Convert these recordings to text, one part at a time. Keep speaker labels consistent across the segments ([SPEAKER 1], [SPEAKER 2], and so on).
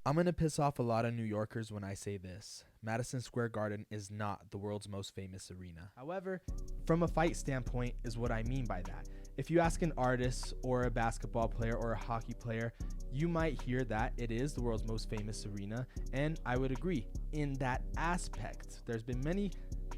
[SPEAKER 1] I'm going to piss off a lot of New Yorkers when I say this. Madison Square Garden is not the world's most famous arena.
[SPEAKER 2] However, from a fight standpoint is what I mean by that. If you ask an artist or a basketball player or a hockey player, you might hear that it is the world's most famous arena, and I would agree in that aspect. There's been many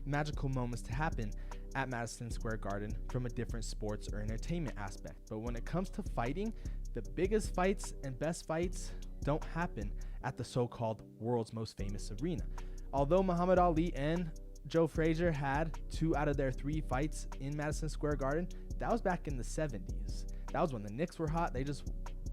[SPEAKER 2] magical moments to happen at Madison Square Garden from a different sports or entertainment aspect. But when it comes to fighting, the biggest fights and best fights don't happen at the so-called world's most famous arena. Although Muhammad Ali and Joe Frazier had 2 out of their 3 fights in Madison Square Garden, that was back in the 70s. That was when the Knicks were hot. They just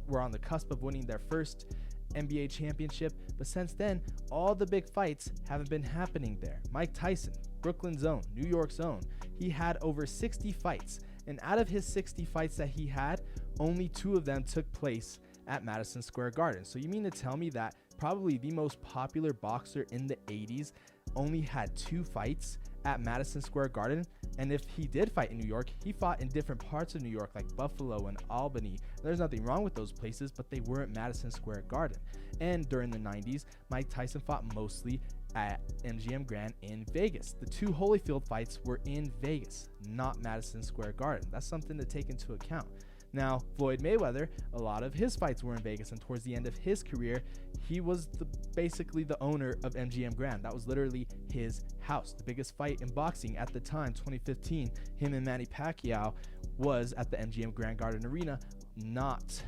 [SPEAKER 2] were on the cusp of winning their first NBA championship. But since then, all the big fights haven't been happening there. Mike Tyson, Brooklyn's own, New York's own, he had over 60 fights. And out of his 60 fights that he had, only 2 of them took place at Madison Square Garden. So you mean to tell me that probably the most popular boxer in the 80s only had 2 fights at Madison Square Garden? And if he did fight in New York, he fought in different parts of New York like Buffalo and Albany. There's nothing wrong with those places, but they weren't Madison Square Garden. And during the 90s, Mike Tyson fought mostly at MGM Grand in Vegas. The 2 Holyfield fights were in Vegas, not Madison Square Garden. That's something to take into account. Now, Floyd Mayweather, a lot of his fights were in Vegas, and towards the end of his career, he was basically the owner of MGM Grand. That was literally his house. The biggest fight in boxing at the time, 2015, him and Manny Pacquiao, was at the MGM Grand Garden Arena, not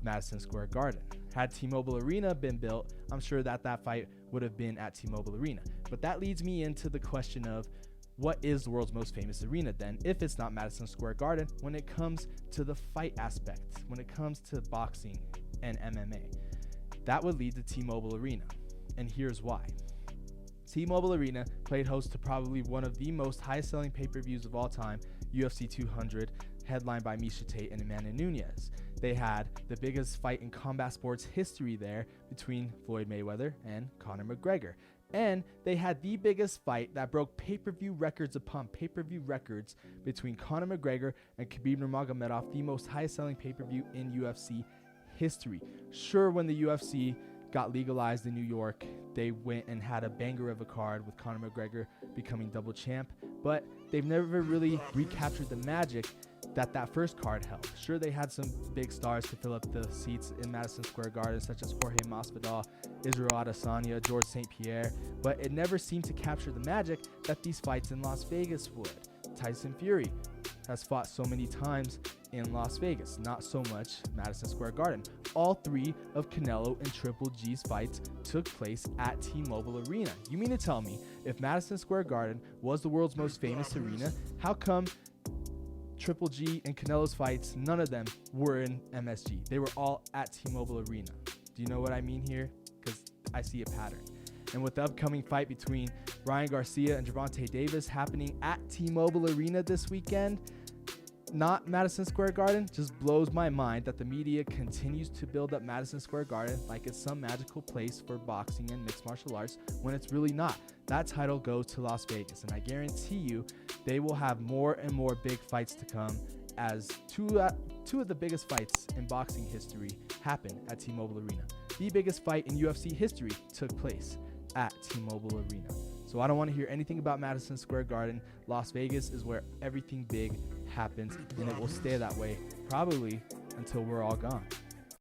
[SPEAKER 2] Madison Square Garden. Had T-Mobile Arena been built, I'm sure that fight would have been at T-Mobile Arena. But that leads me into the question of, what is the world's most famous arena then, if it's not Madison Square Garden, when it comes to the fight aspect, when it comes to boxing and MMA? That would lead to T-Mobile Arena, and here's why. T-Mobile Arena played host to probably one of the most high-selling pay-per-views of all time, UFC 200, headlined by Miesha Tate and Amanda Nunes. They had the biggest fight in combat sports history there between Floyd Mayweather and Conor McGregor. And they had the biggest fight that broke pay-per-view records upon pay-per-view records between Conor McGregor and Khabib Nurmagomedov, the most highest-selling pay-per-view in UFC history. Sure, when the UFC got legalized in New York, they went and had a banger of a card with Conor McGregor becoming double champ, but they've never really recaptured the magic that first card held. Sure, they had some big stars to fill up the seats in Madison Square Garden, such as Jorge Masvidal, Israel Adesanya, George St. Pierre, but it never seemed to capture the magic that these fights in Las Vegas would. Tyson Fury has fought so many times in Las Vegas, not so much Madison Square Garden. All 3 of Canelo and Triple G's fights took place at T-Mobile Arena. You mean to tell me, if Madison Square Garden was the world's most famous arena, how come Triple G and Canelo's fights, none of them were in MSG? They were all at T-Mobile Arena. Do you know what I mean here? Because I see a pattern. And with the upcoming fight between Ryan Garcia and Gervonta Davis happening at T-Mobile Arena this weekend, not Madison Square Garden, just blows my mind that the media continues to build up Madison Square Garden like it's some magical place for boxing and mixed martial arts when it's really not. That title goes to Las Vegas, and I guarantee you they will have more and more big fights to come as two of the biggest fights in boxing history happen at T-Mobile Arena. The biggest fight in UFC history took place at T-Mobile Arena. So I don't want to hear anything about Madison Square Garden. Las Vegas is where everything big happens, and it will stay that way probably until we're all gone.